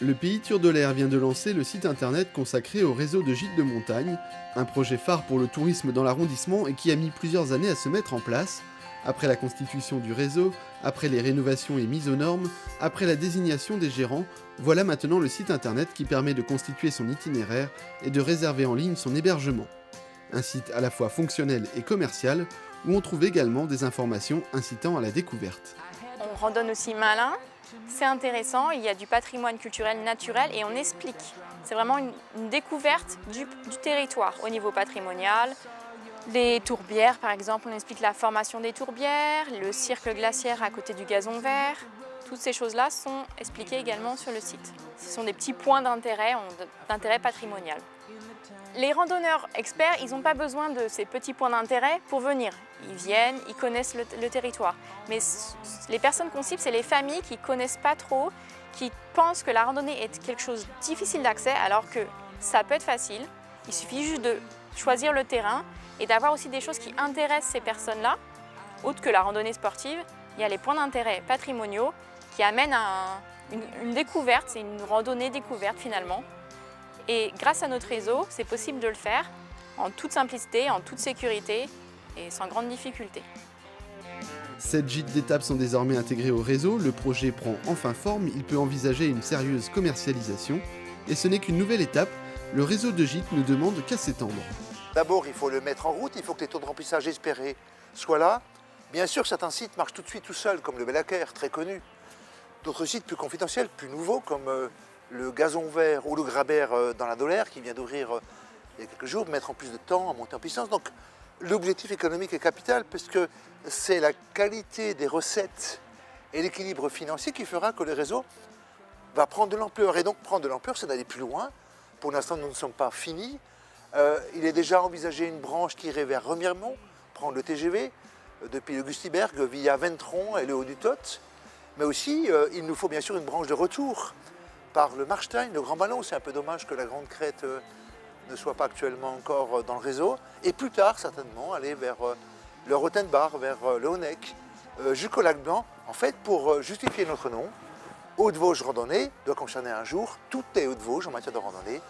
Le Pays Turdolaire vient de lancer le site internet consacré au réseau de gîtes de montagne, un projet phare pour le tourisme dans l'arrondissement et qui a mis plusieurs années à se mettre en place. Après la constitution du réseau, après les rénovations et mises aux normes, après la désignation des gérants, voilà maintenant le site internet qui permet de constituer son itinéraire et de réserver en ligne son hébergement. Un site à la fois fonctionnel et commercial, où on trouve également des informations incitant à la découverte. On randonne aussi malin, c'est intéressant, il y a du patrimoine culturel naturel et on explique. C'est vraiment une découverte du territoire au niveau patrimonial. Les tourbières par exemple, on explique la formation des tourbières, le cirque glaciaire à côté du gazon vert. Toutes ces choses-là sont expliquées également sur le site. Ce sont des petits points d'intérêt patrimonial. Les randonneurs experts, ils n'ont pas besoin de ces petits points d'intérêt pour venir. Ils viennent, ils connaissent le territoire. Mais les personnes qu'on cible, c'est les familles qui ne connaissent pas trop, qui pensent que la randonnée est quelque chose de difficile d'accès, alors que ça peut être facile. Il suffit juste de choisir le terrain et d'avoir aussi des choses qui intéressent ces personnes-là. Autre que la randonnée sportive, il y a les points d'intérêt patrimoniaux qui amènent à une découverte, c'est une randonnée découverte finalement. Et grâce à notre réseau, c'est possible de le faire en toute simplicité, en toute sécurité et sans grande difficulté. 7 gîtes d'étape sont désormais intégrés au réseau, le projet prend enfin forme, il peut envisager une sérieuse commercialisation. Et ce n'est qu'une nouvelle étape, le réseau de gîtes ne demande qu'à s'étendre. D'abord, il faut le mettre en route, il faut que les taux de remplissage espérés soient là. Bien sûr, certains sites marchent tout de suite tout seuls, comme le Bellaquer, très connu. D'autres sites plus confidentiels, plus nouveaux, comme le gazon vert ou le Grabert dans la Dolaire, qui vient d'ouvrir il y a quelques jours, mettre en plus de temps à monter en puissance. Donc l'objectif économique est capital, parce que c'est la qualité des recettes et l'équilibre financier qui fera que le réseau va prendre de l'ampleur. Et donc prendre de l'ampleur, c'est d'aller plus loin. Pour l'instant, nous ne sommes pas finis. Il est déjà envisagé une branche qui irait vers Remiremont, prendre le TGV, depuis le Gustiberg via Ventron et le Haut du Tot. Mais aussi, il nous faut bien sûr une branche de retour par le Marstein, le Grand Ballon. C'est un peu dommage que la Grande Crête ne soit pas actuellement encore dans le réseau. Et plus tard, certainement, aller vers le Rotenbach, vers le Honeck, jusqu'au Lac Blanc. En fait, pour justifier notre nom, Hauts-de-Vosges randonnée doit concerner un jour toutes les Hauts-de-Vosges en matière de randonnée,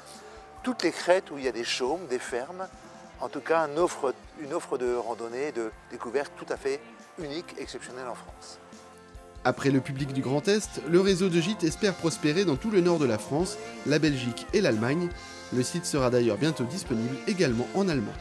toutes les crêtes où il y a des chaumes, des fermes. En tout cas, une offre de randonnée, de découverte tout à fait unique, exceptionnelle en France. Après le public du Grand Est, le réseau de gîtes espère prospérer dans tout le nord de la France, la Belgique et l'Allemagne. Le site sera d'ailleurs bientôt disponible également en allemand.